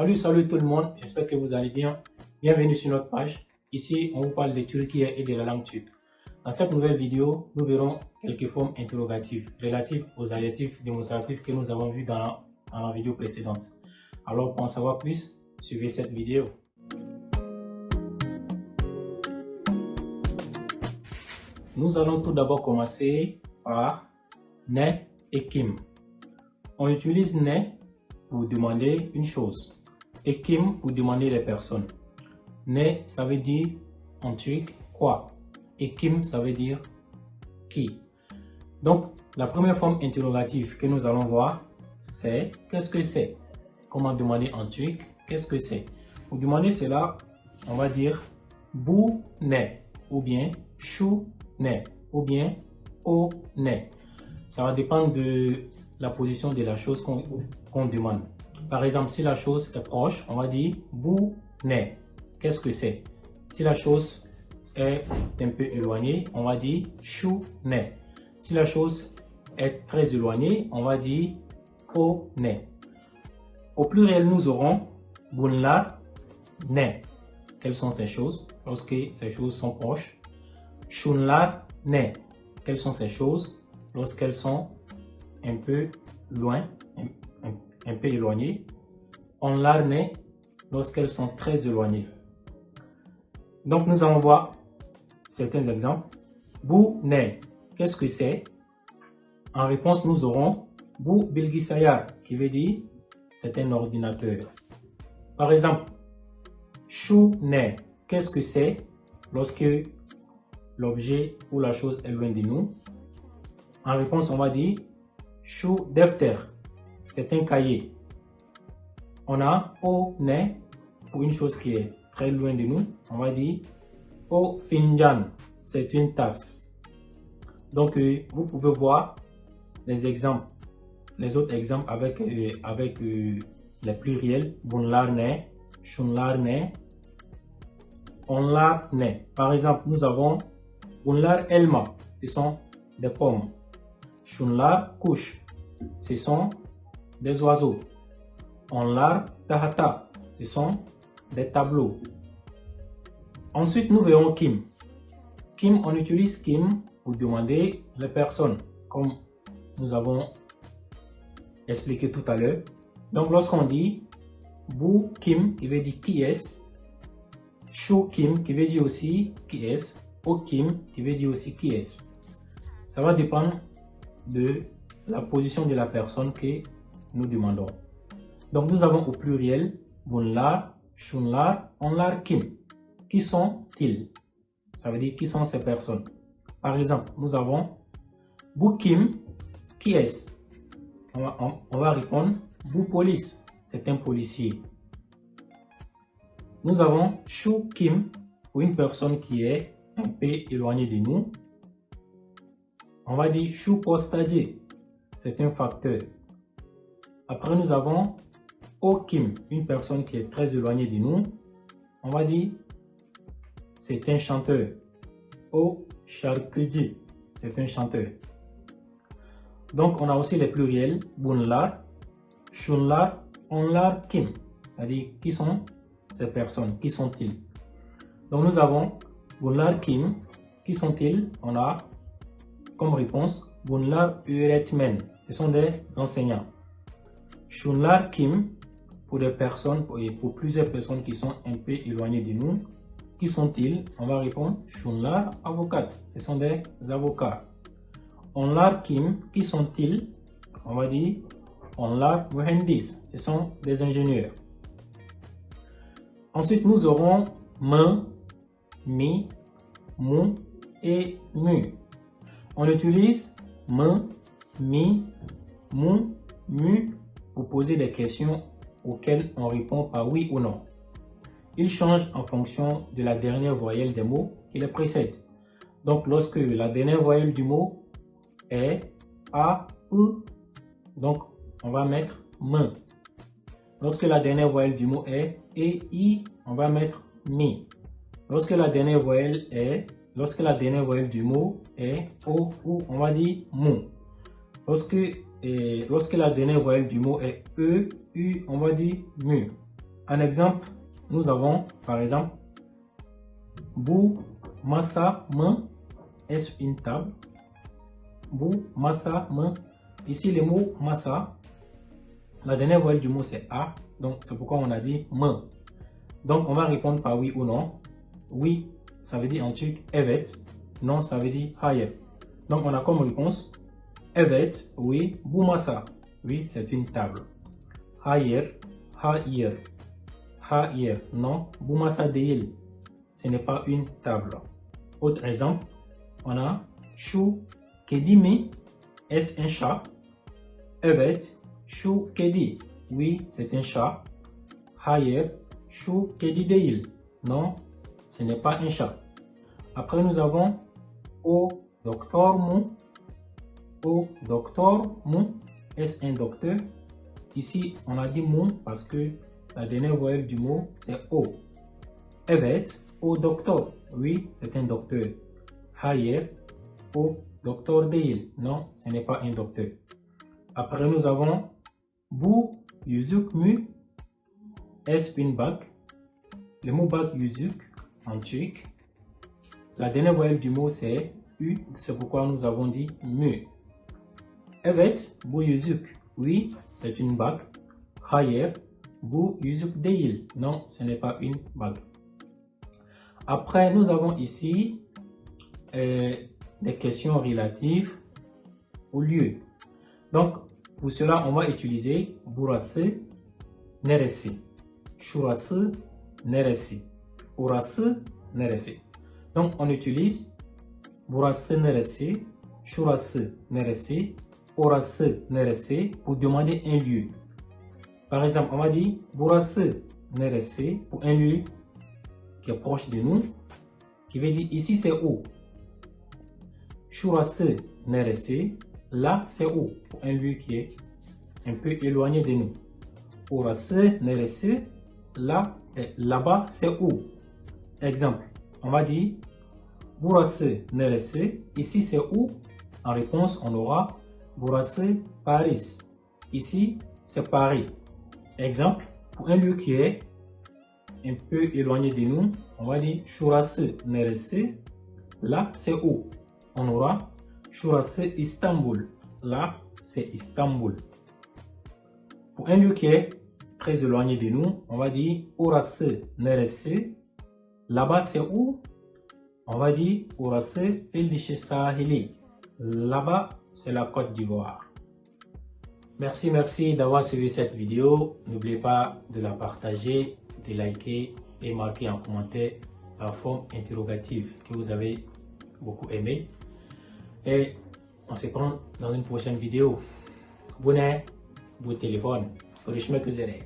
Salut tout le monde, j'espère que vous allez bien. Bienvenue sur notre page. Ici, on vous parle de Turquie et de la langue turque. Dans cette nouvelle vidéo, nous verrons quelques formes interrogatives relatives aux adjectifs démonstratifs que nous avons vus dans la vidéo précédente. Alors, pour en savoir plus, suivez cette vidéo. Nous allons tout d'abord commencer par ne et kim. On utilise ne pour demander une chose et kim pour demander les personnes. Ne, ça veut dire en turc quoi et kim, ça veut dire qui. Donc, la première forme interrogative que nous allons voir, c'est qu'est-ce que c'est? Comment demander en turc qu'est-ce que c'est? Pour demander cela, on va dire bu ne ou bien şu ne ou bien o ne. Ça va dépendre de la position de la chose qu'on demande. Par exemple, si la chose est proche, on va dire bu ne. Qu'est-ce que c'est? Si la chose est un peu éloignée, on va dire şu ne. Si la chose est très éloignée, on va dire o ne. Au pluriel, nous aurons bunlar ne. Quelles sont ces choses? Lorsque ces choses sont proches. Şunlar ne. Quelles sont ces choses? Lorsqu'elles sont un peu loin, un peu éloignées. Onlar ne. Lorsqu'elles sont très éloignées. Donc, nous allons voir certains exemples. Bu ne. Qu'est-ce que c'est? En réponse, nous aurons bu bilgisayar, qui veut dire c'est un ordinateur. Par exemple, şu ne. Qu'est-ce que c'est? Lorsque l'objet ou la chose est loin de nous. En réponse, on va dire şu defter. C'est un cahier. On a o ne pour une chose qui est très loin de nous. On va dire o fincan. C'est une tasse. Donc, vous pouvez voir les exemples, les autres exemples avec les pluriels. Bunlar ne, şunlar ne, onlar ne. Par exemple, nous avons bunlar elma. Ce sont des pommes. Şunlar kuş. Ce sont des oiseaux. Onlar tahta. Ce sont des tableaux. Ensuite, nous verrons kim. Kim, on utilise kim pour demander les personnes, comme nous avons expliqué tout à l'heure. Donc, lorsqu'on dit bu kim, qui veut dire qui est-ce, şu kim, qui veut dire aussi qui est-ce, o kim, qui veut dire aussi qui est-ce. Ça va dépendre de la position de la personne que nous demandons. Donc, nous avons au pluriel bunlar, şunlar, onlar kim. Qui sont-ils? Ça veut dire qui sont ces personnes. Par exemple, nous avons bu kim, qui est-ce? On va répondre bu police, c'est un policier. Nous avons şu kim pour une personne qui est un peu éloignée de nous. On va dire şu postacı, c'est un facteur. Après, nous avons o kim, une personne qui est très éloignée de nous. On va dire c'est un chanteur. O şarkıcı, c'est un chanteur. Donc, on a aussi les pluriels bunlar, şunlar, onlar kim. C'est-à-dire qui sont ces personnes, qui sont-ils? Donc, nous avons bunlar kim, qui sont-ils? On a comme réponse bunlar öğretmen, ce sont des enseignants. Şunlar kim, pour des personnes, pour plusieurs personnes qui sont un peu éloignées de nous. Qui sont-ils? On va répondre şunlar avukat, ce sont des avocats. Onlar kim, qui sont-ils? On va dire onlar mühendis, ce sont des ingénieurs. Ensuite, nous aurons me, mi, mu et mu. On utilise me, mi, mu, mu pour poser des questions auxquelles on répond par oui ou non. Il change en fonction de la dernière voyelle des mots qui les précèdent. Donc, lorsque la dernière voyelle du mot est A, E, donc on va mettre me. Lorsque la dernière voyelle du mot est E, I, on va mettre mi. Lorsque la dernière voyelle du mot est O, U, on va dire mu. Lorsque la dernière voyelle du mot est E, U, on va dire mu. En exemple, nous avons par exemple Bu masa mı? Est-ce une table? Bu masa mı? Ici, le mot masa, la dernière voyelle du mot c'est A, donc c'est pourquoi on a dit me. Donc on va répondre par oui ou non. Oui, ça veut dire en turc evet. Non, ça veut dire hayır. Donc on a comme réponse evet, oui, bu masa. Oui, c'est une table. Hayır, hayır. Hayır, non, bu masa değil. Ce n'est pas une table. Autre exemple, on a şu kedi mi? Est-ce un chat? Evet, şu kedi. Oui, c'est un chat. Hayır, şu kedi değil. Non, ce n'est pas un chat. Après, nous avons o doktor mu? O doktor mu? Est-ce un docteur? Ici, on a dit mu parce que la dernière voyelle du mot, c'est o. Evet, o doktor. Oui, c'est un docteur. Hayır, o doktor değil. Non, ce n'est pas un docteur. Après, nous avons bu yüzük mü? Est-ce une bague? Le mot bague yüzük en turc. La dernière voyelle du mot c'est U, c'est pourquoi nous avons dit mü. Evet, bu yüzük. Oui, c'est une bague. Hayır, bu yüzük değil. Non, ce n'est pas une bague. Après, nous avons ici des questions relatives au lieu. Donc, pour cela, on va utiliser burası, neresi. Şurası, neresi. Orası, neresi. Donc, on utilise burası neresi, şurası neresi, orası neresi pour demander un lieu. Par exemple, on va dire burası neresi pour un lieu qui est proche de nous, qui veut dire ici c'est où. Şurası neresi, là c'est où pour un lieu qui est un peu éloigné de nous. Orası neresi, là et là-bas c'est où. Exemple, on va dire burası neresi, ici c'est où. En réponse, on aura burası Paris. Ici c'est Paris. Exemple, pour un lieu qui est un peu éloigné de nous, on va dire şurası neresi, là c'est où. On aura şurası İstanbul. Là c'est Istanbul. Pour un lieu qui est très éloigné de nous, on va dire orası neresi. Là-bas c'est où? On va dire orası fil dişi sahili. Là-bas c'est la Côte d'Ivoire. Merci d'avoir suivi cette vidéo. N'oubliez pas de la partager, de liker et marquer en commentaire la forme interrogative que vous avez beaucoup aimé. Et on se prend dans une prochaine vidéo. Bonne téléphone. Görüşmek üzere.